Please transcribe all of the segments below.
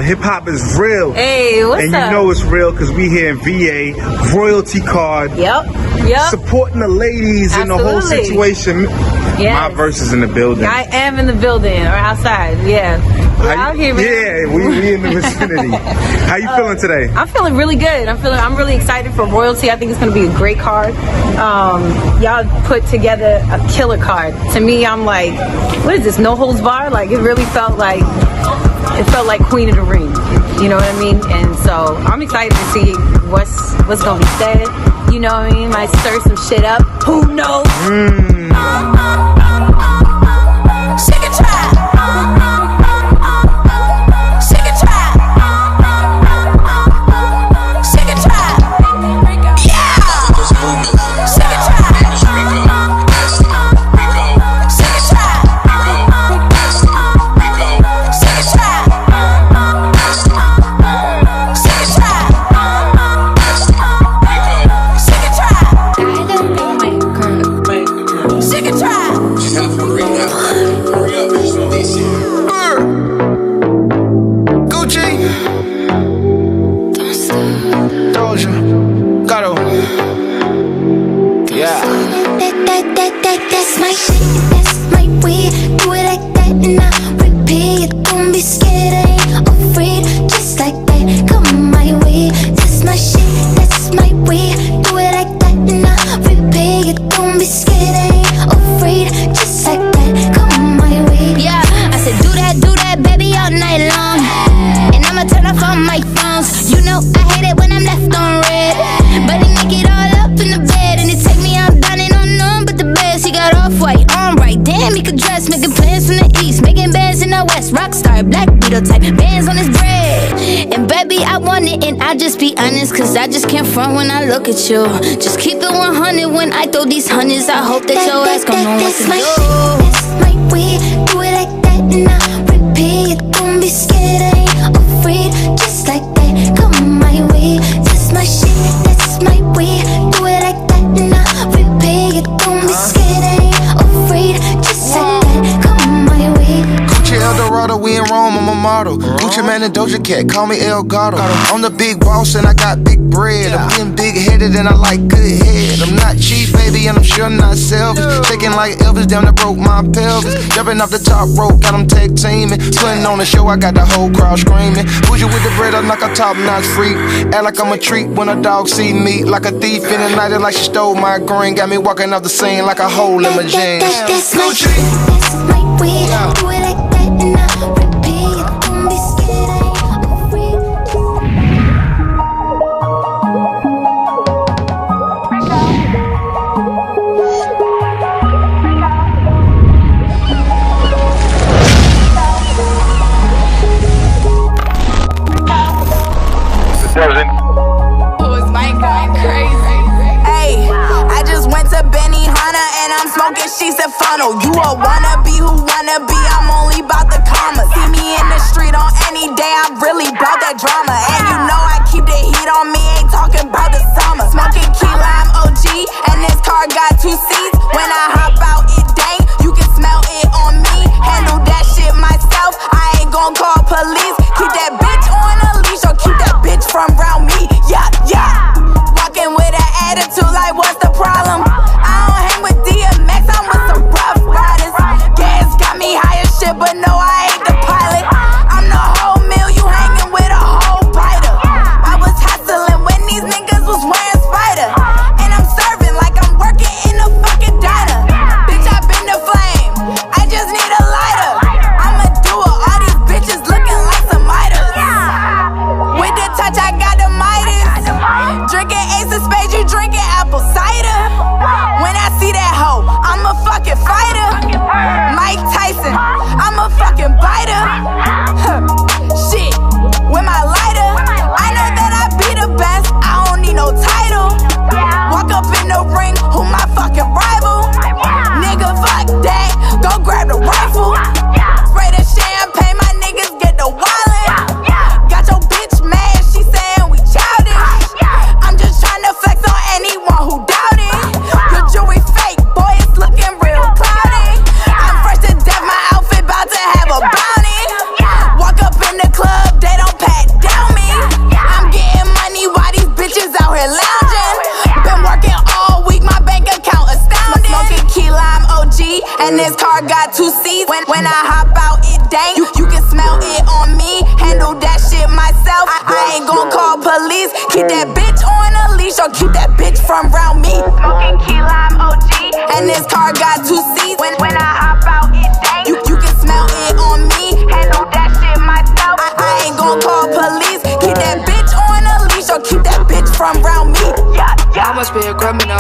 hip hop is real. Hey, what's and up? And you know it's real because we here in VA, royalty card. Yep. Supporting the ladies in the whole situation. Yes. My verse is in the building. I am in the building or outside. Yeah. We're out here, man. Yeah, we in the vicinity. How you feeling today? I'm feeling really good. I'm really excited for royalty. I think it's going to be a great card. Y'all put together a killer card. To me, I'm like, what is this? No holds bar? Like it really felt like Queen of the Ring. You know what I mean? And so I'm excited to see what's going to be said. You know what I mean? Might stir some shit up. Who knows? Sick and tired. Sick and tired. Sick and tired. Yeah. Sick and tired. Sick and tired. Sick and tired. Sick and tired. Sick and tired. Sick and tired. Gucci, Doja, Gato. Yeah. That's my shit, that's my weed. Do it like that and I repeat. Don't be scared, I ain't afraid. Just like that, come my way. That's my shit, that's my weed. Do it like that and I repeat. Don't be scared, I ain't afraid. Just like that, come my way. Yeah, I said do that, baby, all night long. And I'ma turn off all my phones. You know I hate it when I'm left on red. But he make it all up in the bed. And it take me out dining on none but the best. He got off-white, on right. Damn, he could dress. Making plans from the east, making bands in the west. Rockstar, black beetle type, bands on his bread. And baby, I want it and I just be honest. Cause I just can't front when I look at you. Just keep it 100 when I throw these hundreds. I hope that your ass gon' know what to do. That's my weed, do it like that and I repeat. Don't be scared, I ain't afraid. Just like that, come my way. That's my shit, that's my weed. Do it like that and I repeat. Don't be scared, I ain't afraid. Just like that, come my way. Gucci Eldorado, we in Rome, I'm a model. Gucci Man and Doja Cat, call me El Gato. I'm the big boss and I got big bread. I'm getting big-headed and I like good head. I'm not cheap, baby, and I'm sure not selfish. Shaking like Elvis, damn that broke my pelvis. Jumping off the top rope, got them tag teaming. Putting on the show, I got the whole crowd screaming. Bougie with the bread, I'm like a top-notch freak. Act like I'm a treat when a dog see me. Like a thief in the night, like she stole my green. Got me walking off the scene like a hole in my jeans. That's my shit, that's my weed. Do it like that and I repeat. Don't be scared, I ain't afraid. Oh, is Mike going crazy? Hey, I just went to Benihana and I'm smoking sheets and funnel. You a wannabe who wanna be, I'm only about the karma. See me in the street on any day, I'm really about that drama. And you know I keep the heat on me, ain't talking about the summer. Smoking key lime OG, and this car got 2 seats. When I hop out, it dang, you can smell it on me. Handle that shit myself, I ain't gon' call police. Keep that bitch on a leash or keep that bitch from round me. Yeah, yeah. Walking with an attitude like what's the problem? I don't hang with DMX, I'm with some rough riders. got 2 seats. When I hop out, it dang. You can smell it on me. Handle that shit myself. I ain't gon' call police. Keep that bitch on a leash or keep that bitch from round me. Smoking key lime OG. And this car got 2 seats. When I hop out, it dang. You can smell it on me. Handle that shit myself. I ain't gon' call police. Keep that bitch on a leash or keep that bitch from round me. I must be a criminal.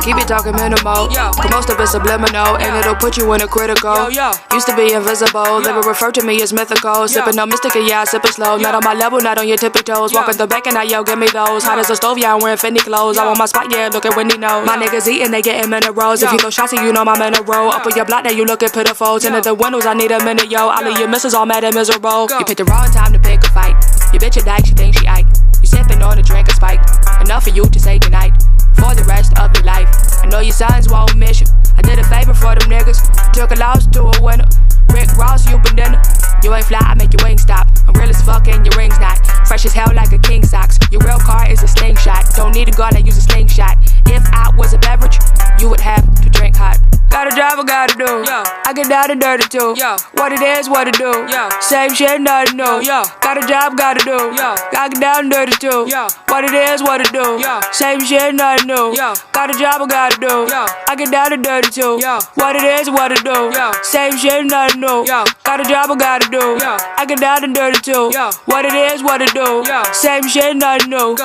Keep it talking minimal. Cause most of it's subliminal. And it'll put you in a critical. Used to be invisible. They would refer to me as mythical. Sipping on mystic, yeah, I sip it slow. Not on my level, not on your tippy toes. Walking the back and I yell, give me those. Hot as a stove, yeah, I'm wearing Fendi clothes. I want my spot, yeah, look at Wendy knows. My niggas eating, they getting minerals. If you throw shots, you know I'm in a row. Up on your block, now you looking pitiful. Tinted the windows, I need a minute, yo. All of your misses all mad and miserable. You picked the wrong time to pick a fight. Your bitch a dyke, she think she Ike. You sipping on a drink of spike. Enough for you to say goodnight for the rest of your life. I know your sons won't miss you. I did a favor for them niggas. Took a loss to a winner. Rick Ross, you been dinner. You ain't fly, I make your wings stop. I'm real as fuck and your ring's not. Fresh as hell like a king socks. Your real car is a slingshot. Don't need a gun, I use a slingshot. If I was a beverage, you would have to drink hot. Got a job I gotta do. I get down and dirty too. What it is, what it do. Same shit, nothing new. Got a job, gotta do. Gotta get down and dirty too. What it is, what it do. Same shit, nothing new. Got a job I gotta do. I get down and dirty too. What it is, what it do. Same shit, nothing new. Got a job I gotta do. I get down and dirty too. What it is, what it do. Same shit, nothing new.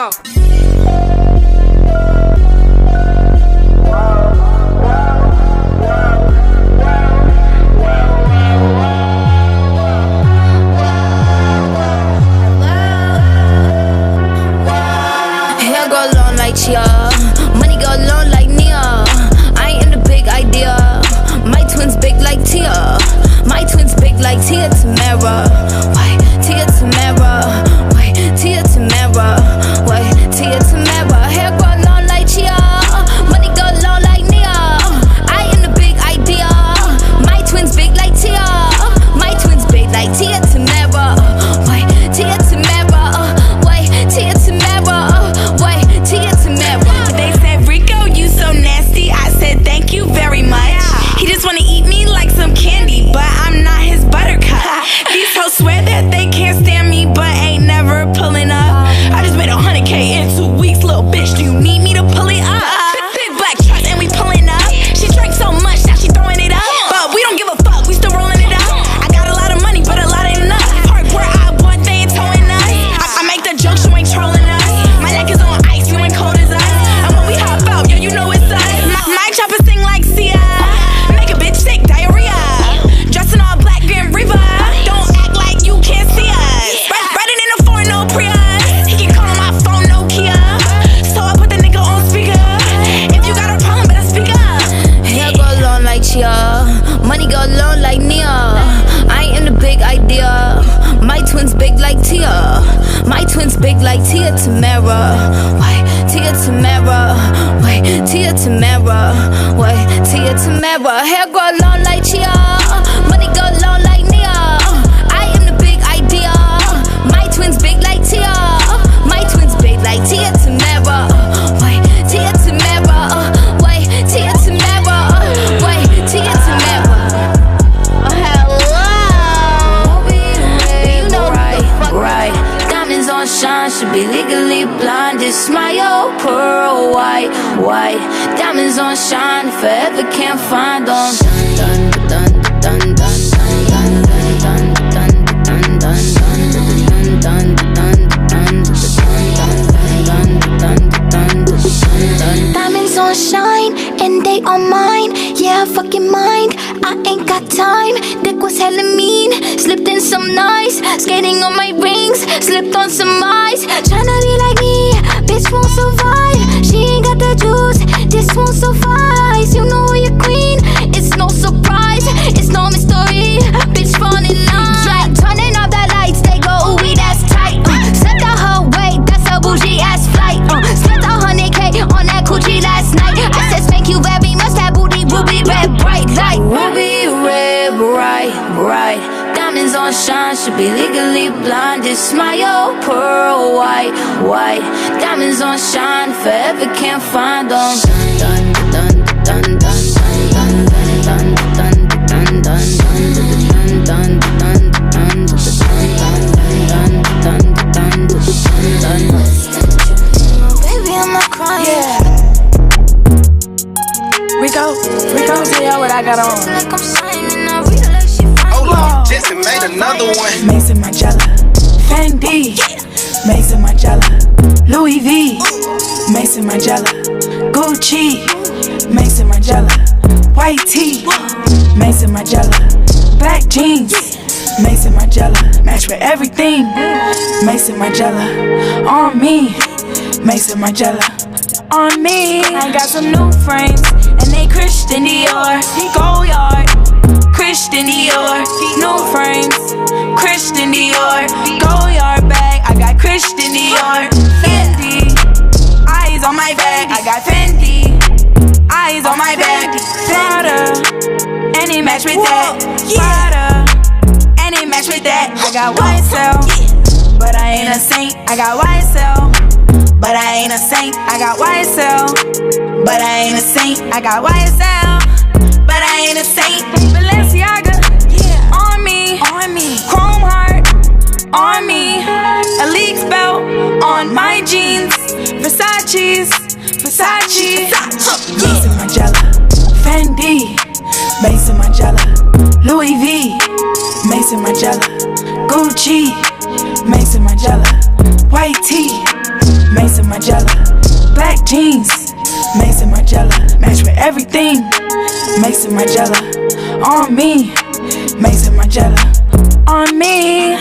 Chia. Money go long like Nia. I ain't in the big idea. My twins big like Tia. My twins big like Tia Tamara. Why Tia Tamara? Why Tia Tamara? Why Tia Tamara? Hair go long like Chia. Money go long like Nia. I ain't in the big idea. My twins big like Tia. My twins big like Tia Tamara. Why Tia Tamara? Why Tia Tamara? Why Tia Tamara? They said, Rico, you so nasty. I said, thank you very much. He just wanna eat me like some candy, but I'm not his buttercup. These hoes swear that they can't stand me, but ain't never pulling up. I just made $100K in 2 weeks, little bitch. Do you need me to pull it up? Big black trucks and we pulling up. She drank so much, now she throwing it up. But we don't give a fuck, we still rolling it up. I got a lot of money, but a lot ain't enough. Hardcore I bought, they ain't towing us. I make the jokes, you ain't trolling us. My neck is on ice, you ain't cold as us. And when we hop out, yo, you know it's us. My chopper sing like Sia. Make a bitch sick, diarrhea. Dressing all black, Grim Reaper. Don't act like you can't see us. Riding in a foreign, no Prius. He can call on my phone, no Kia. So I put the nigga on speaker. If you got a problem, better speak up. Hair go long like Chia. Money go long like Nia. I ain't in the big idea. My twins big like Tia. My twins big like Tia Tamara. Why Tia Tamara? Why Tia Tamara? Why Tia Tamara? Hair go long like Chia. Money go long like Nia. I am the big idea. My twins big like Tia. My twins big like Tia Tamara. Why Tia Tamara? Why Tia Tamara? Why Tia Tamara? Right, diamonds on shine, should be legally blind. It's my old pearl white. Diamonds on shine, forever can't find them. Dun dun dun dun dun dun dun dun dun dun dun. Diamonds on shine, and they on mine. Yeah, fucking mind. I ain't got time. Dick was hella mean. Slipped in some nice. Skating on my rings. Slipped on some ice. Tryna be like me. Bitch won't survive. She ain't got the juice. This won't suffice. You know you're queen. It's no surprise. It's no mystery. Bitch fall in line. Turning off the lights. They go, ooh, that's tight. Slipped out her way. That's a bougie ass flight. Spent $100K on that coochie last night. I said thank you very much. That booty ruby red bright like ruby red bright. Diamonds on shine, should be legally blind. It's my old pearl white. Diamonds on shine, forever can't find them. Dun dun dun dun dun dun dun dun dun dun. Baby, I'm not crying. Yeah. Rico, tell y'all what I got on. Like I'm shining, I read like she fine. Hold on, Jesse made another one. Mason Margiela, Fendi, Mason Margiela, Louis V, Mason Margiela, Gucci, Mason Margiela, white tee, Mason Margiela, black jeans, Mason Margiela, match for everything, Mason Margiela, on me, Mason Margiela, on me. I got some new frames, and they Christian Dior, go yard, Christian Dior, new frames, Christian Dior, go yard bag, I got Christian Dior, Fendi, eyes on my bag, I got Fendi, eyes on my bag, Prada, any match with that, Prada, any match with that, I got YSL, but I ain't a saint, I got YSL, but I ain't a saint, I got YSL, but I ain't a saint, I got YSL, but I ain't a saint, Balenciaga, on me, Chrome heart, on me, a leaks belt, on my jeans, Versace, Mason Margiela, Fendi, Mason Margiela, Louis V, Mason Margiela, Gucci, Mason Margiela, white tee, Mason Margiela, black jeans, Mason Margiela, match for everything, Mason Margiela, on me, Mason Margiela, on me.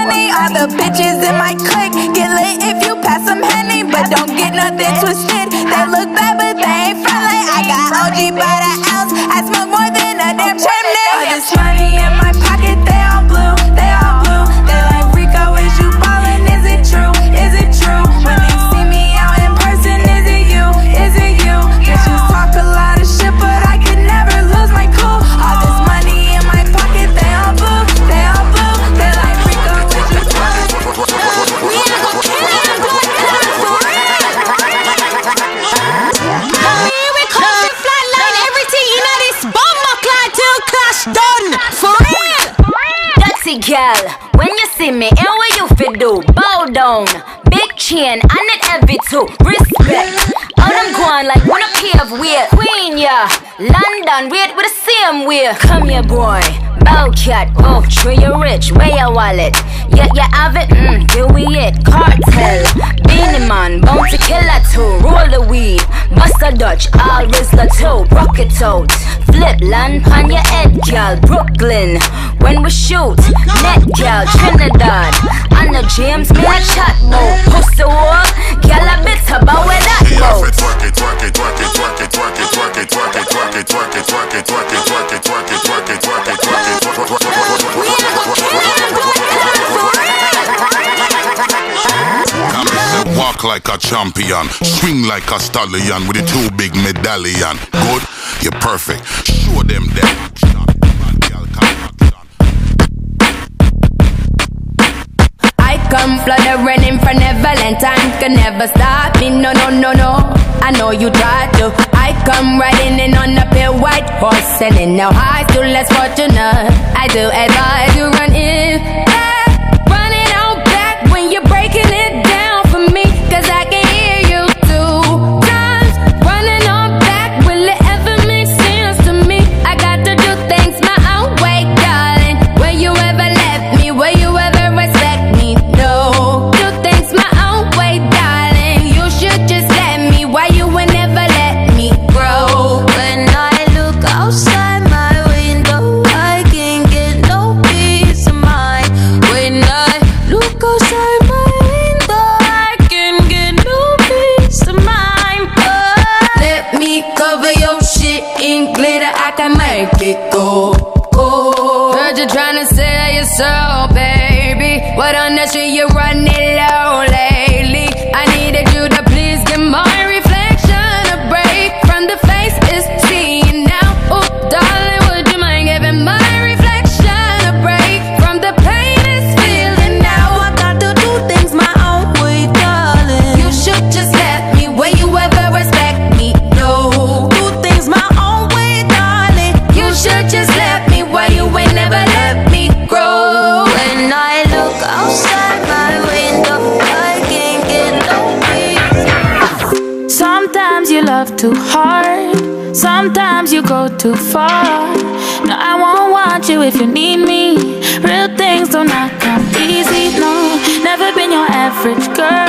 money. All the bitches in my clique get lit if you pass some Henny, but don't get nothing twisted. They look bad, but they ain't friendly. I got OG by the ounce. I smoke more than a damn chimney. All this money in my pocket, they all blue, they all blue. They like, Rico, is you ballin'? Is it true? Is it true? When they see me out in person, is it you? Is it you? Bitches talk a lot of shit, but I could never lose my cool. All this money in my pocket, they all blue, they all blue. They like, Rico, is you ballin'? We ain't gon' kill them, boy, for real. We call it flatline, everything in this bomber clad till clash done. For real. Dirty girl, when you see me, and what you fit do? Bow down, big chain, and it heavy too. Respect. All them going like wanna cave weird. Queen, yeah. London, wait with the same way. Come here, boy. Bow cat, oh, sure you rich. Where your wallet? Yeah, you have it. Here we it. Cartel, Beanie Man, Bounty Killer too. Roll the weed, bust a Dutch, all Rizzler too. Rock it out, flip land on your head, girl. Brooklyn, when we shoot, net girl, Trinidad. On the James, me a chat mode. Pussy wall, girl a bit about where that goes. Twerk it, twerk it, twerk it, twerk it, twerk it, twerk it, twerk it, twerk it, twerk it, twerk it, twerk it, twerk it, twerk it, twerk it, twerk it, twerk it, twerk it. Walk like a champion, swing like a stallion with a 2 big medallion. Good, you're perfect. Show them that. I come fluttering in front of Valentine, can never stop me, no, no, no, no. I know you try to. I come riding in on a pale white horse, selling now high, still less fortunate. I do advise you run in, run it out back when you're breaking it down for me, cause I can hear you 2 times. Running on back, will it ever make sense to me? I got to do things my own way, darling. Will you ever let me? Will you ever respect me? No. Do things my own way, darling. You should just let me. Why you would never let me grow? When I look outside my window, I can't get no peace of mind. When I look outside my window, I can't get no peace of mind. Let me cover your shit in glitter. I can make it go. Oh, heard you tryna sell your soul, baby. What on the street you running low lately? I needed you to please give my reflection a break from the face it's seeing now. Oh, darling, would you mind giving my reflection a break from the pain it's feeling now? I got to do things my own way, darling. You should just let me. Will you ever respect me? No. Do things my own way, darling. You should just let me. Why you ain't never let me grow? When I look outside my window, I can't get no peace. Sometimes you love too hard, sometimes you go too far. No, I won't want you if you need me. Real things do not come easy, no. Never been your average girl.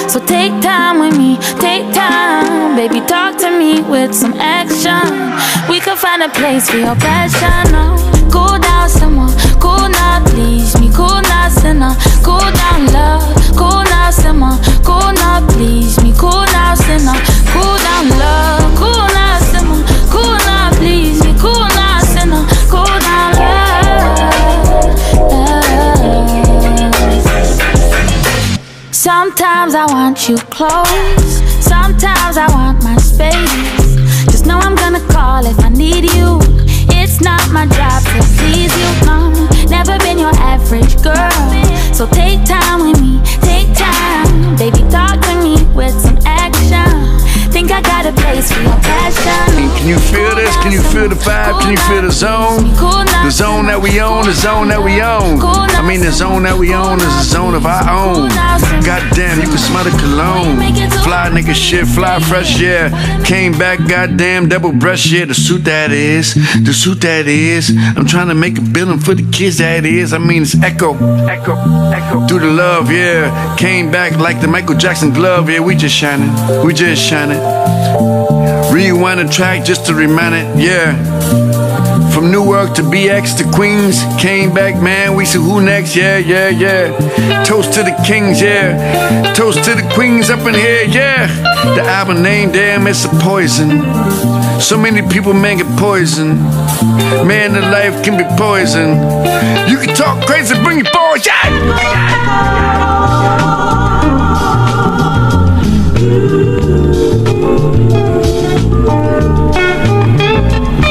So take time with me, take time. Baby, talk to me with some action. We could find a place for your passion, no. Cool down someone, cool now, please me. Cool now, sinner, cool down love. Cool now, someone, cool now, please me. Cool now, sinner, cool down love. Cool now, someone, cool now, please me. Cool now, sinner, cool down love. Sometimes I want you close, sometimes I want my space. Just know I'm gonna call if I need you. It's not my job to please you, no. Never been your average girl. So take time with me, take time. Baby, talk to me with some action. Think I got a place for your passion. Can you feel this? Can you feel the vibe? Can you feel the zone? The zone that we own, the zone that we own. I mean, the zone that we own is the zone of our own. Goddamn, you can smell the cologne. Fly nigga shit, fly fresh, yeah. Came back, goddamn, double breast, yeah. The suit that is, the suit that is. I'm trying to make a building for the kids that is. I mean, it's echo, echo, echo. Through the love, yeah. Came back like the Michael Jackson glove, yeah. We just shining, we just shining. Rewind the track just to remind it, yeah. For From Newark to BX to Queens, came back, man. We said, who next? Yeah, yeah, yeah. Toast to the kings, yeah. Toast to the queens up in here, yeah. The album name, damn, it's a poison. So many people, man, get poisoned. Man, the life can be poison. You can talk crazy, bring your boys, yeah.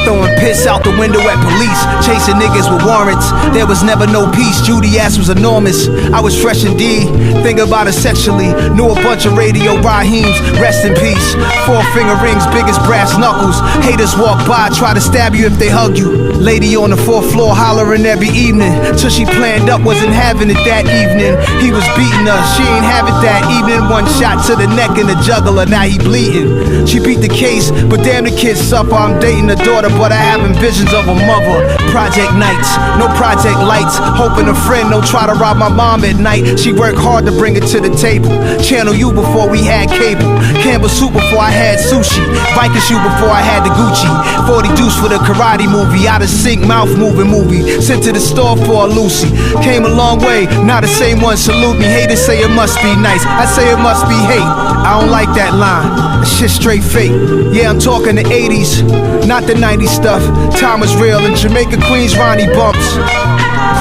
Throwing piss out the window at police, chasing niggas with warrants. There was never no peace, Judy ass was enormous. I was fresh indeed, think about it sexually. Knew a bunch of radio Raheems, rest in peace. 4-finger rings, big as brass knuckles. Haters walk by, try to stab you if they hug you. Lady on the 4th floor hollering every evening, till she planned up, wasn't having it that evening. He was beating her, she ain't have it that evening. One shot to the neck and the jugular, now he bleeding. She beat the case, but damn the kid suffer. I'm dating the daughter, but I having visions of a mother. Project nights, no project lights. Hoping a friend don't try to rob my mom at night. She worked hard to bring it to the table. Channel U before we had cable. Campbell soup before I had sushi. Viking shoe before I had the Gucci. 40 deuce for the karate movie. Out of sync, mouth moving movie. Sent to the store for a Lucy. Came a long way, now the same one salute me. Haters say it must be nice, I say it must be hate. I don't like that line, that shit straight fake. Yeah, I'm talking the 80s, not the 90s stuff. Time was real in Jamaica, Queens, Ronnie bumps.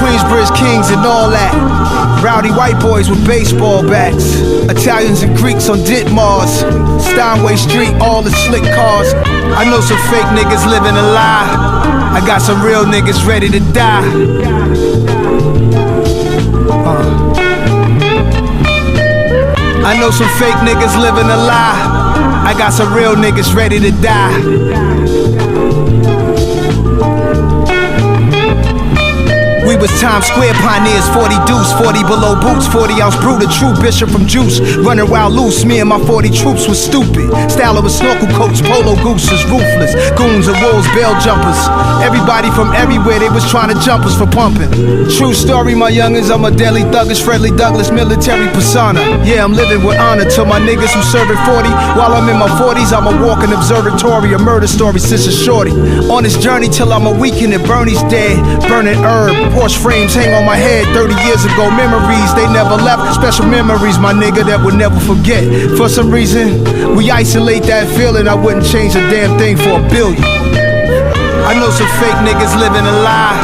Queensbridge Kings and all that. Rowdy white boys with baseball bats. Italians and Greeks on Ditmars. Steinway Street, all the slick cars. I know some fake niggas living a lie. I got some real niggas ready to die. I know some fake niggas living a lie. I got some real niggas ready to die. We was Times Square pioneers, 40 deuce, 40 below boots, 40 ounce brew, the true bishop from juice. Running wild loose, me and my 40 troops was stupid. Style of a snorkel coats, polo gooses, ruthless. Goons and wolves, bail jumpers. Everybody from everywhere, they was trying to jump us for pumping. True story, my youngins, I'm a deadly thuggish, Fredley Douglass military persona. Yeah, I'm living with honor to my niggas who serving 40. While I'm in my 40s, I'm a walking observatory, a murder story since a shorty. On this journey till I'm a weekend and Bernie's dead. Burning herb, Porsche frames hang on my head 30 years ago. Memories, they never left. Special memories, my nigga, that we'll never forget. For some reason, we isolate that feeling. I wouldn't change a damn thing for $1 billion. I know some fake niggas living a lie.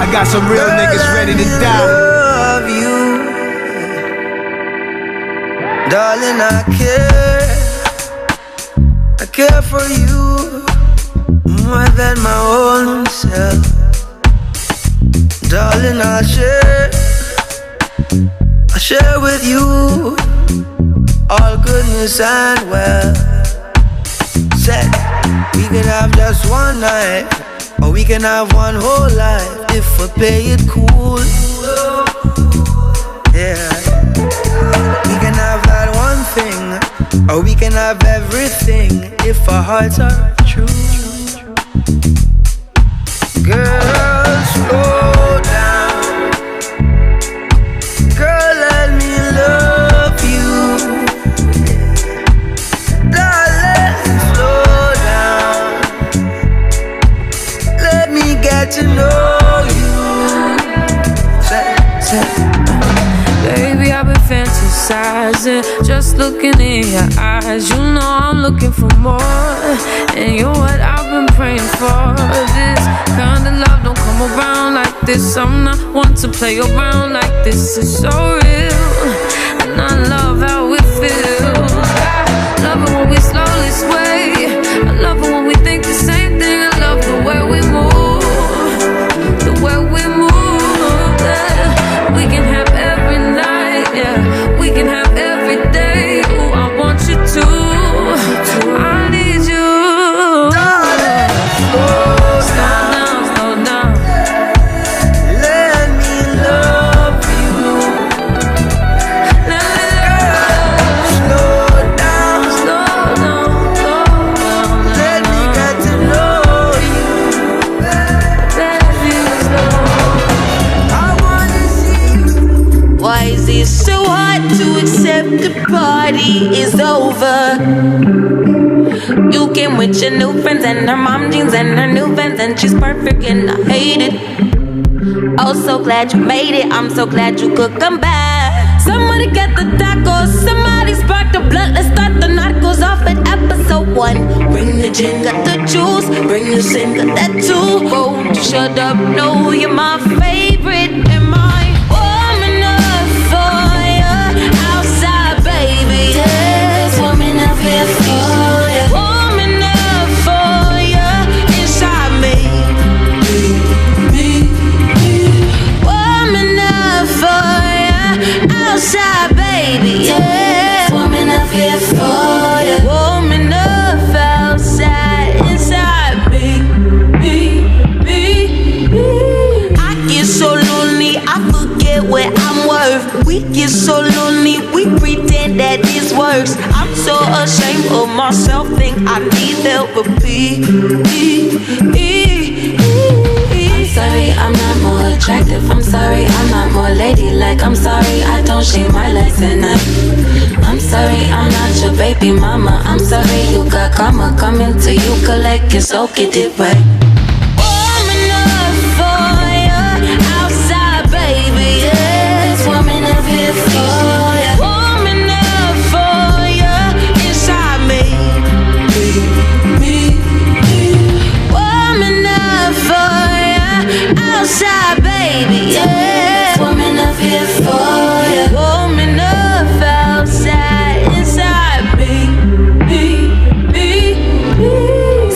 I got some real niggas ready to die. I love you, darling, I care for you more than my own self. Darling, I'll share with you all goodness and wealth. Said we can have just one night, or we can have one whole life if we play it cool. Yeah, we can have that one thing, or we can have everything if our hearts are true. Girl, slow down. Girl, let me love you. Darling, slow down. Let me get to know you. Baby, I've been fantasizing, just looking in your eyes. You know I'm looking for more, and you're what I've been praying for. This kind of love don't come around like this. I'm not one to play around like this. It's so real, and I love how it feels. I love it when we slowly sway. I love it when we think the same thing. I love the way we move, the way we move. Yeah. We can have every night, yeah. We can have every day. Ooh, I want you to. I need you. Darling, slow down. Let me love you. Slow down. Let me get to know you. I wanna see you. Why is it so hard to accept the party is over? You came with your new friends and her mom jeans and her new Vans, and she's perfect and I hate it. Oh, so glad you made it. I'm so glad you could come back. Somebody get the tacos. Somebody spark the blood. Let's start the narcos off at episode 1. Bring the gin, got the juice. Bring the sin, got that too. Won't you shut up? No, you're my favorite. Am I warm enough for you? Outside, baby. Yes, warm enough here for you. Warm enough for you. Inside me. Warm enough for you. Outside, baby. Yes, warm enough here for you. Warm enough outside. Inside me. I get so lonely, I forget what I'm worth. We get so lonely, we pretend that this works. I'm so ashamed of myself, think I need therapy. I'm sorry, I'm not more attractive. I'm sorry, I'm not more ladylike. I'm sorry, I don't shave my legs at night. I'm sorry, I'm not your baby mama. I'm sorry, you got karma coming to you, collect it, so get it right. Warm enough for you, outside, baby. Yes, warm enough here for you. Warm enough for you, inside me. Warm enough for you, outside, baby. Yes, warm enough here for you. Warm enough outside, inside me.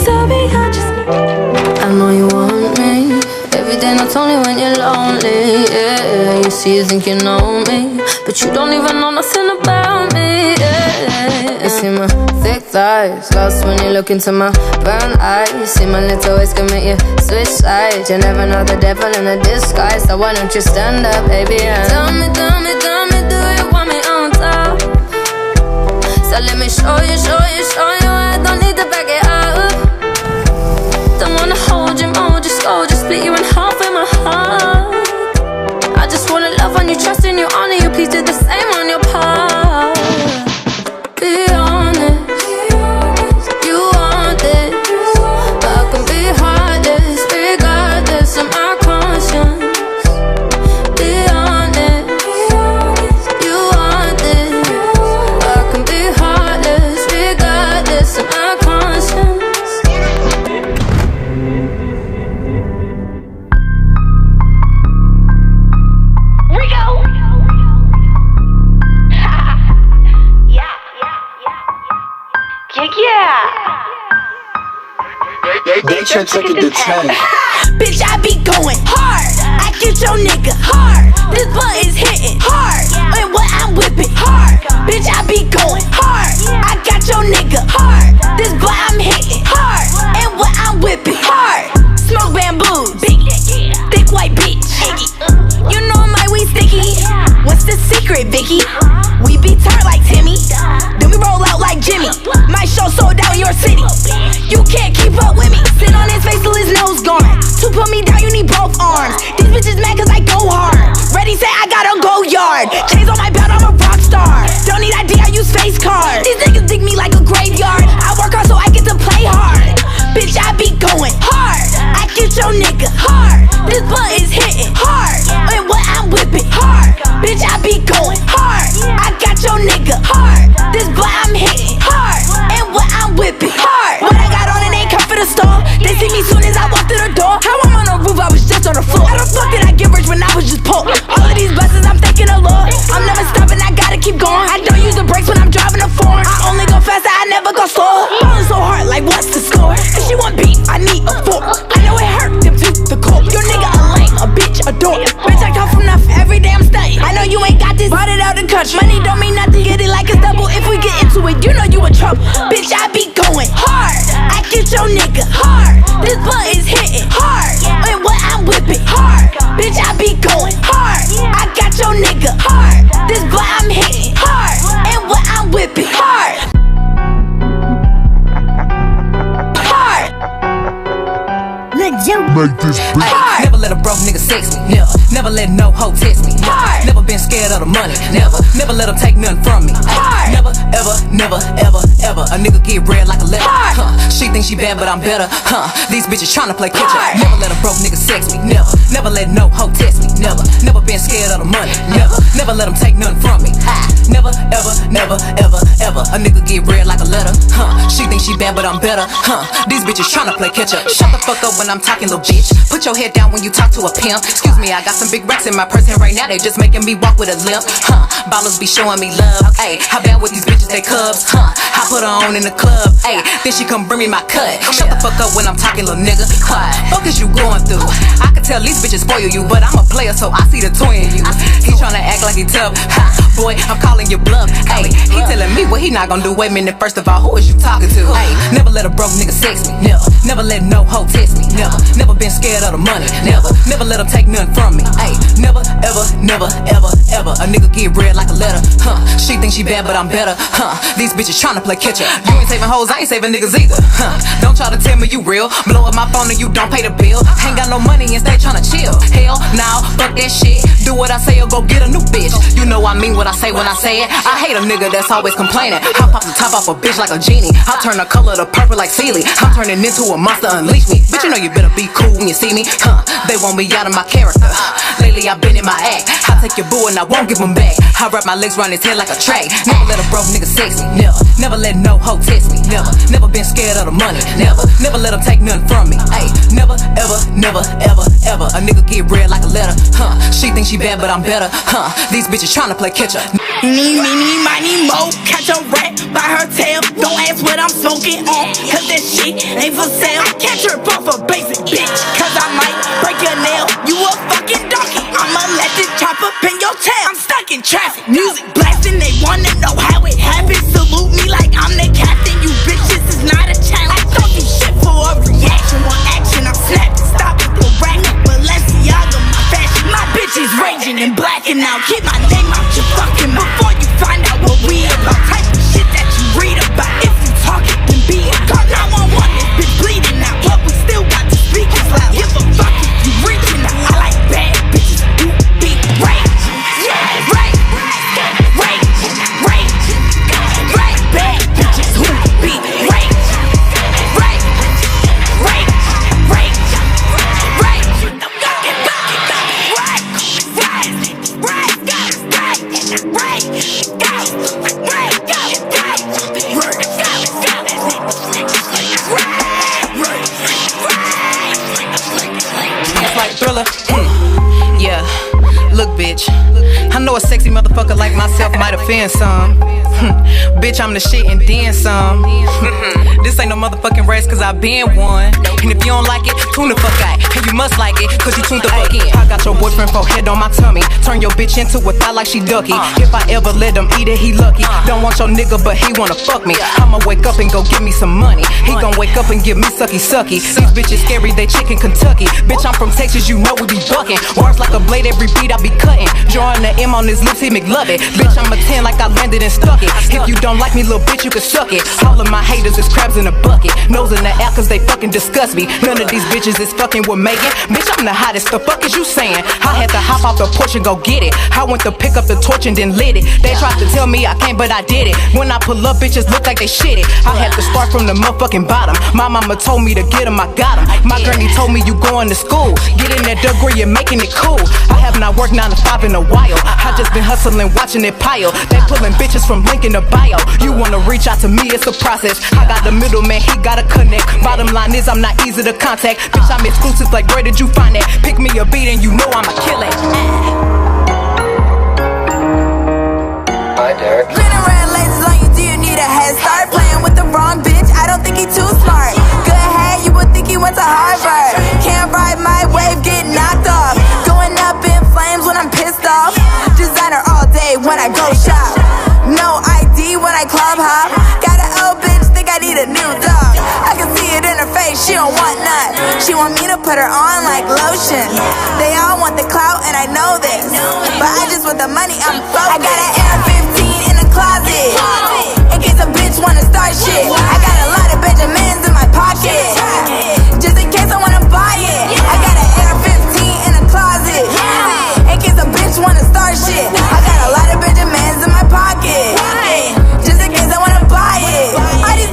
Sorry, I just I know you want me. Every day, not only when you're lonely. Yeah, you see, you think you know me, but you don't even know nothing about me. Yeah, you see my thick thighs, lost when you look into my brown eyes. See my little ways can make you switch sides. You never know the devil in a disguise, so why don't you stand up, baby? And tell me, do you want me on top? So let me show you, I don't need to back it up. Don't wanna hold you, mold you, scold you, split you in half with my heart. I just wanna love on you, trust in you, honor you, please do the same on your part. Be honest, you want this, but I can be heartless, regardless of my conscience. Be honest, you want this, but I can be heartless, regardless of my conscience. Rico! They should take it to 10. Bitch, I be going hard. I get your nigga hard. This blunt is hitting hard. And what I'm whipping hard. Bitch, I be going hard. I got your nigga hard. This blunt I'm hitting hard. And what I'm whipping hard. Smoke bamboo, big, thick white bitch. You know my weed sticky. What's the secret, Vicky? We be turned like Timmy. Then we roll out like Jimmy. My show sold out your city. You can't keep up with me. Sit on his face till his nose gone. To put me down, you need both arms. These bitches mad cause I go hard. Ready, say I gotta go yard. Chains on my belt, I'm a rock star. Don't need ID, I use face cards. These niggas dig me like a graveyard. I work hard so I get to play hard. Bitch, I be going hard. I get your nigga hard. This blunt is hitting hard. And what I'm whipping hard. Bitch, I be going hard. I got your nigga hard. This blunt I'm hitting hard. And what I'm whipping hard. What I got on it ain't come for the store. They see me soon as I walk through the door. How I'm on the roof, I was just on the floor. How the fuck did I get rich when I was just poor? All of these blessings, I'm thanking the Lord. I'm never stopping, I gotta keep going. I don't use the brakes when I'm driving a foreign. I only go faster, I never go slow. Falling so hard, like what's the score? If she want beat, I need a fork. I know it hurt them to the core. Your nigga a lame, a bitch, a dork. Bitch, I come from nothing, every day I'm stunting. I know you ain't got this, bought it out the country. Money don't mean nothing, get it like it's double. If we get into it, you know you in trouble. Bitch, I be going hard. I get your nigga hard. This blunt is hitting hard. And what I'm whipping hard. Bitch, I be going hard. I got your nigga hard. This blunt I'm hitting hard. And what I'm whipping hard. Hard. Make this bitch. Ay, never let a broke nigga sex me. Never let no hoe test me. Never been scared of the money. Never let them take nothing from me. Ay, never, ever, A nigga get red like a letter. She think she bad, but I'm better. These bitches tryna play catch up. Never let a broke nigga sex me. Never let no hoe test me. Never been scared of the money. Never let them take nothing from me. Never, ever, never, ever, ever. A nigga get red like a letter. She think she bad, but I'm better. These bitches tryna play catch up. Shut the fuck up when I'm talking, little bitch. Put your head down when you talk to a pimp. Excuse me, I got some big racks in my purse, and right now they just making me walk with a limp. Ballers be showing me love. Ayy, how bad with these bitches, they cubs. I put her on in the club. Ayy, then she come bring me my cut. Shut the fuck up when I'm talking, little nigga. Fuck is you going through? I can tell these bitches spoil you, but I'm a player, so I see the twin in you. He tryna act like he tough. Boy, I'm calling your bluff. Ayy, he telling me what he not gonna do. Wait a minute, first of all, who is you talking to? Ayy, never let a broke nigga sex me. Never let no hoe test me. Never been scared of the money. Never let them take nothing from me. Ayy, never, ever, never, ever, ever. A nigga get red like a letter. She think she bad, but I'm better. These bitches tryna play catch up. You ain't saving hoes, I ain't saving niggas either. Don't try to tell me you real. Blow up my phone and you don't pay the bill. Ain't got no money and stay tryna chill. Hell, now, fuck that shit. Do what I say or go get a new bitch. You know I mean what I say when I say it. I hate a nigga that's always complaining. I pop the top off a bitch like a genie. I turn the color to purple like Sealy. I'm turning into a monster, unleash me. Bitch, you know you better be cool when you see me. They want me out of my character. Lately I've been in my act. I take your boo and I won't give him back. I wrap my legs around his head like a track. Never let a broke nigga sex me. Never let no hoe test me. Never been scared of the money. Never let them take nothing from me. Ayy, never, ever, never, ever, ever. A nigga get red like a letter. She think she bad, but I'm better. These bitches tryna play catch up. Meeny, miny, mo. Catch a rat by her tail. Don't ask what I'm smoking on, cause that shit ain't for sale. Catch her off a basic bitch, cause I might break your nail. You a fucking donkey, I'ma let this chopper pin your tail. I'm stuck in traffic, music blasting, they wanna know how it happened. Salute me like I'm the captain, you bitches is not a challenge. Don't do shit for a reaction, one action, I'm snapping. Stop with the rap, Balenciaga, my fashion. My bitch is raging and blacking out. Keep my name out your fucking before you find out what we about. Type of shit that you read about. If you talk it, then be it. Call 911, this bitch bleeding out, but we still got the speakers loud. Give a fuck if you reaching out. I like bad bitches who be rage. Rage, rage, rage, rage. Bad bitches who be rage. Rage, rage, rage, It's like Thriller. Yeah, look, bitch. I know a sexy motherfucker like myself might offend some. Bitch, I'm the shit and then some. This ain't no motherfucking race, cause I been one. And if you don't like it, tune the fuck out. And you must like it, cause you tuned the fuck in. I got your boyfriend for head on my tummy. Turn your bitch into a thigh like she ducky. If I ever let him eat it, he lucky. Don't want your nigga, but he wanna fuck me. I'ma wake up and go give me some money. He gon' wake up and give me sucky sucky. These bitches scary, they chicken Kentucky. Bitch, I'm from Texas, you know we be bucking. Words like a blade, every beat I be cutting. Drawing the M on his lips, he McLovin'. Bitch, I'm a 10 like I landed and stuck it. If you don't like me, little bitch, you can suck it. All of my haters is crabs in a bucket. Nose in the air cause they fucking disgust me. None of these bitches is fucking with Megan. Bitch, I'm the hottest, the fuck is you saying? I had to hop off the porch and go get it. I went to pick up the torch and then lit it. They tried to tell me I can't, but I did it. When I pull up, bitches look like they shit it. I had to start from the motherfucking bottom. My mama told me to get him, I got him. My granny told me you going to school. Get in that degree and making it cool. I have not worked 9 to 5 in a while. I just been hustling, watching it pile. They pulling bitches from link in the bio. You wanna reach out to me, it's a process. I got the middleman, he gotta connect. Bottom line is I'm not easy to contact. Bitch, I'm exclusive, like where did you find that? Pick me a beat and you know I'ma kill it. Hi, Derek. Green and red laces on you, do you need a head start? Playing with the wrong bitch, I don't think he too smart. Good head, you would think he went to Harvard. Can't ride my wave, get knocked off. Going up in flames when I'm pissed off. Designer all day when I go shop. No ID when I club hop. Got an old bitch, think I need a new dog. I can see it in her face, she don't want none. She want me to put her on like lotion. They all want the clout and I know this, but I just want the money, I'm focused. I got an Air 15 in the closet, in case a bitch wanna start shit. I got a lot of Benjamins in my pocket, just in case I wanna buy it. I got an Air 15 in the closet, in case a bitch wanna start shit. I got a lot of Benjamins in my pocket, just in case I wanna buy it. All these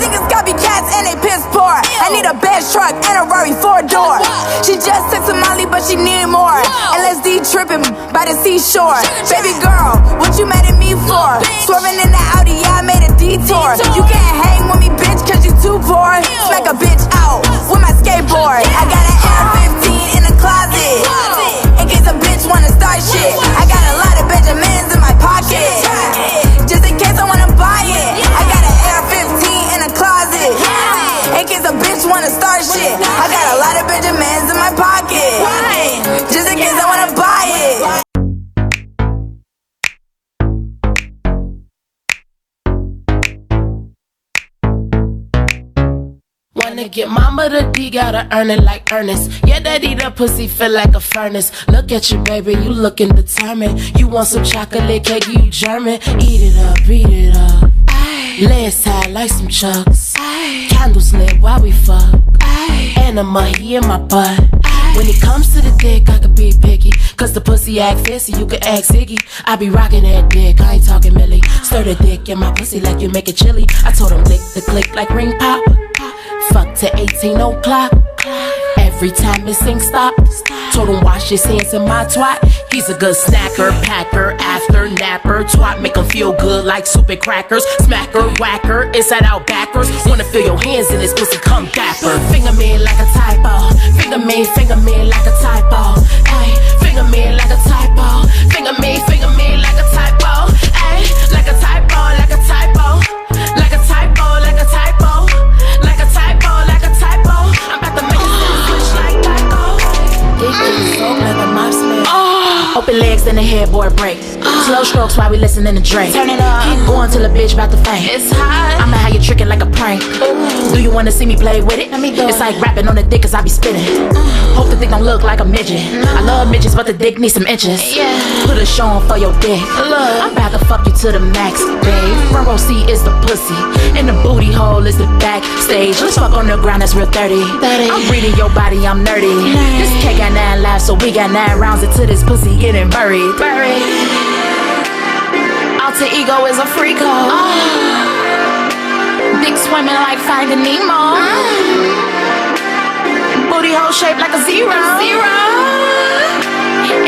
truck and a Rari 4-door. She just took some Molly, but she need more. LSD tripping by the seashore. Baby girl, what you mad at me for? Swerving in the Audi, yeah, I made a detour. You can't hang with me, bitch, cause you too poor. Smack a bitch out with my skateboard. I got an Air 15 in the closet in case a bitch wanna start shit. I got a lot of Benjamins in my pocket just in case I wanna buy it. I got an Air 15 in the closet in case a bitch wanna start shit. I got a lot of Benjamins in my pocket just in case I wanna buy it. Wanna get mama to D, gotta earn it like Ernest. Yeah, that eat up pussy feel like a furnace. Look at you, baby, you looking determined. You want some chocolate cake, you German. Eat it up, beat it up. Legs tied like some chucks. Candles lit while we fuck. Anima, he in my butt. When it comes to the dick, I could be picky. Cause the pussy act fancy, you could ask Ziggy. I be rocking that dick, I ain't talking Millie. Stir the dick in my pussy like you make it chili. I told him lick the click like ring pop. Fuck to 18 o'clock. Every time this thing stop. Told him wash his hands in my twat. He's a good snacker, packer, after napper. Twat make him feel good like soup and crackers. Smacker, whacker, inside out backers. Wanna feel your hands in this pussy, come dapper. Finger me like a typo. Finger me like a typo. Ay, finger me like a typo. Finger me like a typo. Ay, like a typo, like a typo. Like a typo, like a typo. Like a typo, like a typo. I'm about to make it switch like typo. Dick is so like a mop smell. Open legs and the headboard break. Slow strokes while we listening to Drake. Turn it up. Keep going till a bitch about to faint. It's hot. I'ma have you tricking like a prank. Do you wanna see me play with it? Let me do it. It's like rapping on the dick cause I be spitting. Hope the dick don't look like a midget. I love midgets but the dick needs some inches. Put a show on for your dick. I'm about to fuck you to the max, babe. Front row seat is the pussy and the booty hole is the backstage. Let's fuck on the ground, that's real 30. I'm reading your body, I'm nerdy. This cake got 9 lives so we got 9 rounds until this pussy getting buried. Alter ego is a freak hole. Dick swimming like Finding Nemo. Booty hole shaped like a zero.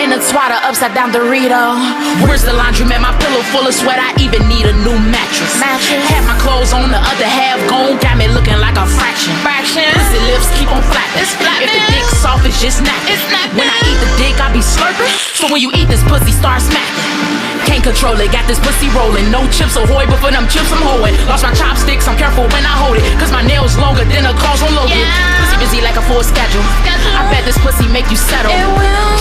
In a twatter, upside down Dorito. Where's the laundromat? My pillow full of sweat. I even need a new mattress. Had my clothes on, the other half gone. Got me looking like a fraction. Pussy lips keep on flapping. If the dick soft, it's just napping. When I eat the dick, I be slurping. So when you eat this pussy, start smacking. Can't control it, got this pussy rolling. No chips ahoy, but for them chips I'm holding. Lost my chopsticks, I'm careful when I hold it. Cause my nails longer than a cars on Logan. Pussy busy like a full schedule. I bet this pussy make you settle.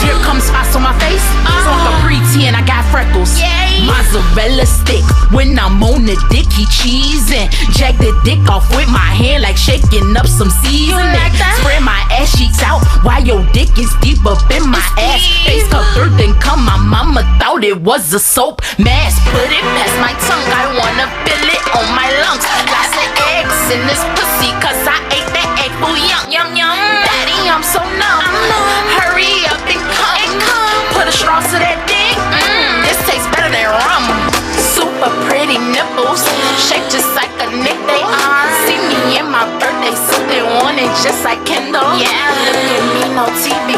Drip comes spots on my face. So I'm a pre-10, I got freckles. Mozzarella stick, when I'm on the dick, he cheesing. Jack the dick off with my hand like shaking up some seasoning. Spread my ass cheeks out while your dick is deep up in my ass. Face covered, then come, my mama thought it was a soap mask. Put it past my tongue, I wanna feel it on my lungs. Lots of eggs in this pussy, cause I ate that egg for yum, yum, yum. Daddy, I'm so numb. Hurry up and come. Put a straw to that dick. This tastes better than rum. Super pretty nipples, shaped just like a nick. They see me in my birthday suit, they want it just like Kendall. Yeah, look at me, no TV.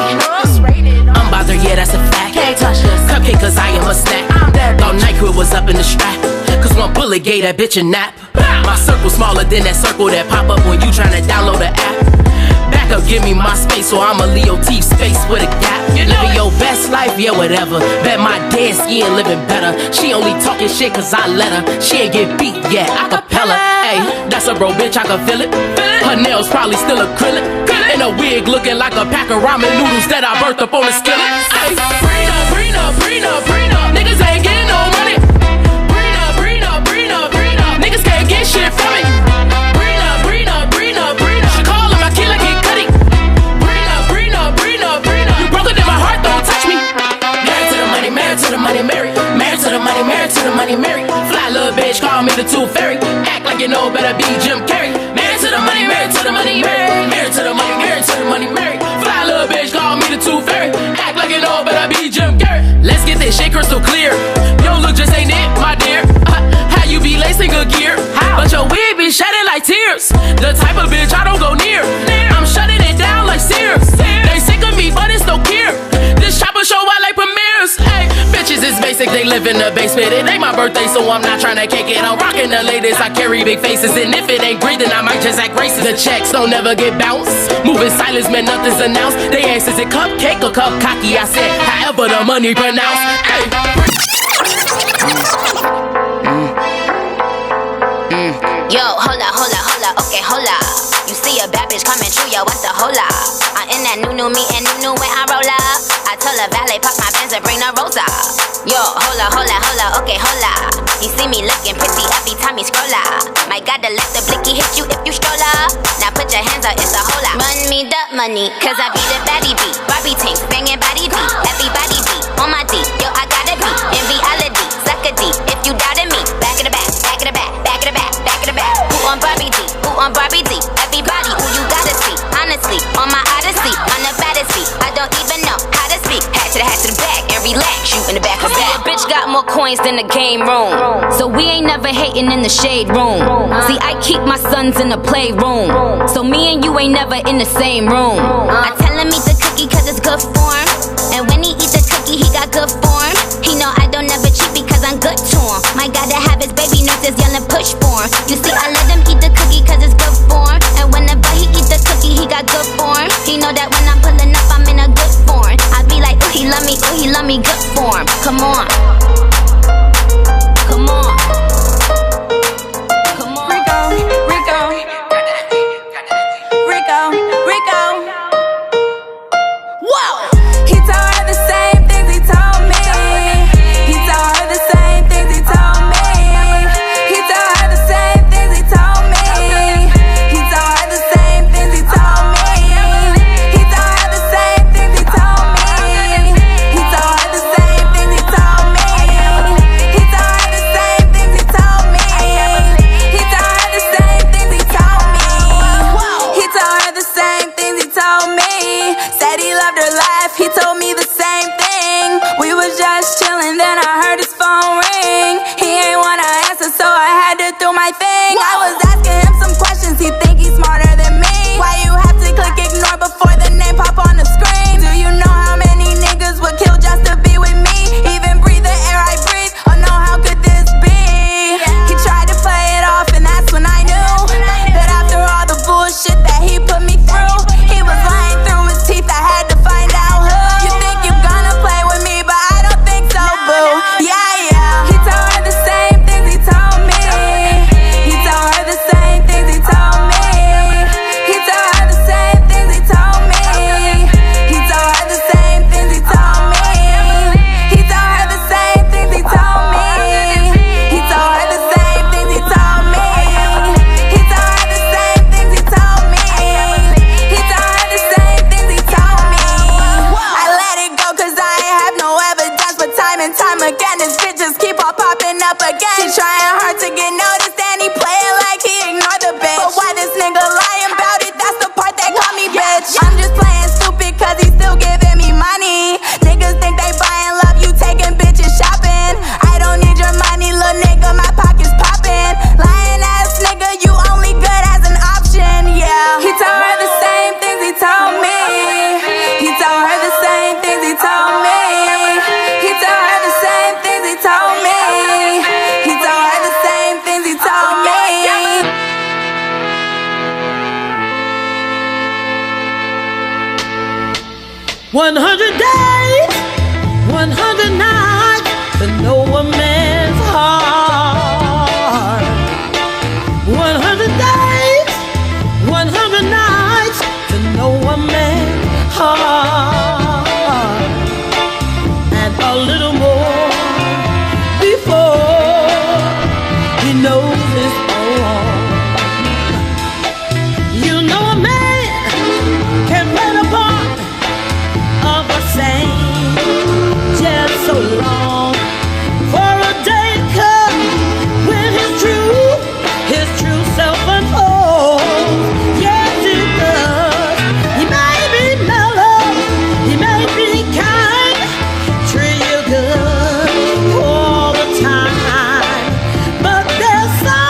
I'm bothered, yeah, that's a fact. Can't touch this cupcake cause I am a snack. All night crew was up in the strap. Cause one bullet gave that bitch a nap. My circle smaller than that circle that pop up when you tryna download the app. Back up, give me my space, so I'm a Leo T space with a gap. Living your best life, yeah, whatever. Bet my dead skin living better. She only talking shit cause I let her. She ain't get beat yet, acapella. Hey, that's a bro bitch, I can feel it. Her nails probably still acrylic. And a wig looking like a pack of ramen noodles that I birthed up on the skillet. Hey, prenup. Niggas ain't getting no money. Prenup. Niggas can't get shit from it. Prenup. She callin' my kid like he cutty. Prenup. You broken in my heart, don't touch me. Married to the money, married to the money, married. Married to the money, married to the money, married. Fly little bitch, call me the tooth fairy. Act like you know better be Jim Carrey. Married to the money, married to the money, married. Married to the money, married to the money, married. Fly little bitch, call me the tooth fairy. Act like you know better be Jim Carrey. Let's get this shit crystal clear. Yo, look just ain't it, my dear. How you be lacing good gear? How? But your wig be shedding like tears. The type of bitch I don't go near. I'm shutting in the basement. It ain't my birthday, so I'm not trying to cake it. I'm rocking the latest, I carry big faces. And if it ain't breathing, I might just act racist. The checks don't never get bounced. Moving silence, man, nothing's announced. They ask, is it cupcake or cup cocky? I said, however the money pronounced. Hey. Yo, hola, okay, hola. You see a bad bitch coming through, yo, what's the hola? I'm in that new meeting, new when I roll up. I told the valet, pop my Benz and bring the Rosa. Yo, hola, okay, hola. You see me looking pretty every time you scroll up. Might gotta let the blicky hit you if you stroll up. Now put your hands up, it's a hola. Run me the money, cause I be the baddie beat. Barbie tank, banging body beat. Everybody beat, on my D, yo, I gotta be. In reality, suck a D, if you doubted me. Back of the back, back of the back, back of the back, back of the back. Who on Barbie D, who on Barbie D? Everybody who you gotta see. Honestly, on my odyssey, on the baddest beat. I don't even know how to speak. Hat to the back and relax, you in the back of the back. A bitch got more coins than the game room, so we ain't never hating in the shade room. See, I keep my sons in the playroom, so me and you ain't never in the same room. I tell him eat the cookie cause it's good form, and when he eat the cookie he got good form. He know I don't never cheat because I'm good to him. My gotta have his baby nurses yelling push for him. You see, I let him eat the cookie cause it's good form, and whenever he eat the cookie he got good form. He know that when I'm pulling up I'm in a good form. I be like, ooh he love me, good form. Come on. Come on. Come on. Rico. Whoa! He told her the same things he told me. He told her the same things he told me. He told her the same things he told me. He told her the same things he told me. He told her the same things he told me. He told her the same things he told me. He told her the same things he told me. He told her the same things he told me. He told her the same things he told me. Said he loved her life, he told me the same thing. We was just chilling, then I heard his phone ring. He ain't wanna answer, so I had to do my thing. I was asking him some questions, he think he's smarter than me. Why you have to click ignore before the name pop on the screen? Do you know how many niggas would kill just to be with me? Even breathe the air I breathe, oh no, how could this be? He tried to play it off and that's when I knew that after all the bullshit that he put me through, he was lying through his teeth, I had to find out who. You think you're gonna play with me, but I don't think so, boo. Yeah. He told her the same things he told me. He told her the same things he told me. He told her the same things he told me. He told her the same things he told me. He told her the same things he told me. He told her the same things he told me. He told her the same things he told me. He told her the same things he told me. I let it go cause I have no evidence, but time and time again this bitch just keep on popping up again. She trying hard to get noticed and he playing like he ignored the bitch. But why this nigga lying about it? That's the part that got me, bitch. I'm just playing stupid cause he still giving me money. Niggas think they buying love, you taking bitches shopping. I don't need your money, little nigga, my pocket's popping. Lying ass nigga, you only good as an option, yeah. He told her the same things he told me. He told her the same things he told me. He told her the same things he told me. He told her the same things he told me. 100 days, 100 nights to know a man's heart. 100 days, 100 nights to know a man's heart. And a little more before he knows his own. You know a man can play the part of a saint just so long, for a day comes when his true self unfolds. Yes, it does. He may be mellow, he may be kind, treat you good all the time, but there's some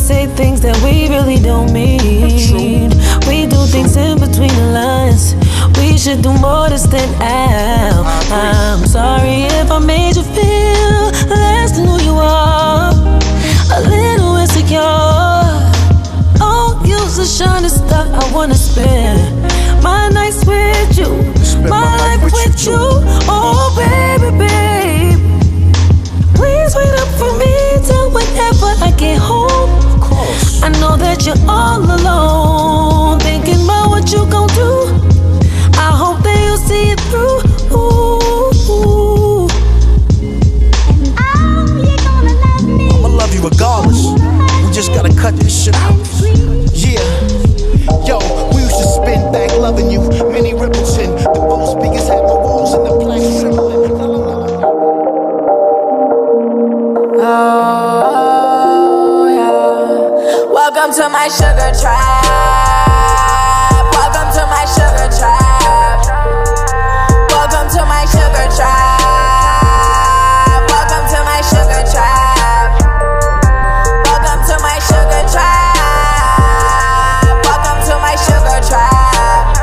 say things that we really don't mean. We do things in between the lines. We should do more to stand out. I'm sorry if I made you feel less than who you are, a little insecure. Oh, you're the shining star I wanna spend my nights with you, my life with you. Oh, baby, babe, please wait up for me till whenever I get home. I know that you're all alone, thinking about what you gon' do. I hope that you'll see it through. I'ma love you regardless. We just gotta cut this shit out. Yeah. Yo, we used to spin back loving you. Minnie Rippleton, the both speakers had my walls in the black triplet. Oh, yeah. Welcome to my sugar trap. Welcome to my sugar trap. Welcome to my sugar trap. Welcome to my sugar trap. Welcome to my sugar trap. Welcome to my sugar trap.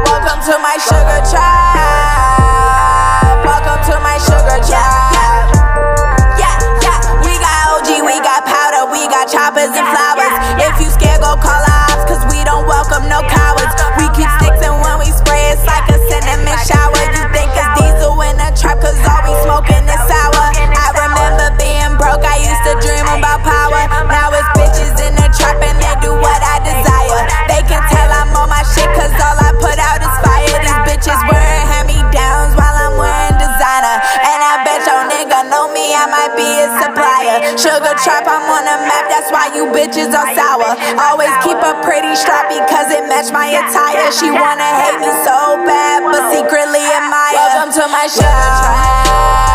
Welcome to my sugar trap. Welcome to my sugar trap. Yeah, yeah, we got OG, we got powder, we got choppers and flowers. If you scared, go call our ops, cause we don't welcome no cowards. We keep sticks and when we spray, it's like a cinnamon shower. You think it's diesel in the trap, cause all we smoking is sour. I remember being broke, I used to dream about power. Now it's bitches in the trap and they do what I desire. They can tell I'm on my shit, cause all I put out is fire. These bitches wearing hand-me-downs while I'm wearing designer. And I bet your nigga know me, I might be his supplier. Sugar trap, I'm on the map, that's why you bitches are sour. Always keep a pretty strap because it match my attire. She wanna hate me so bad, but secretly admire. Welcome to my sugar trap.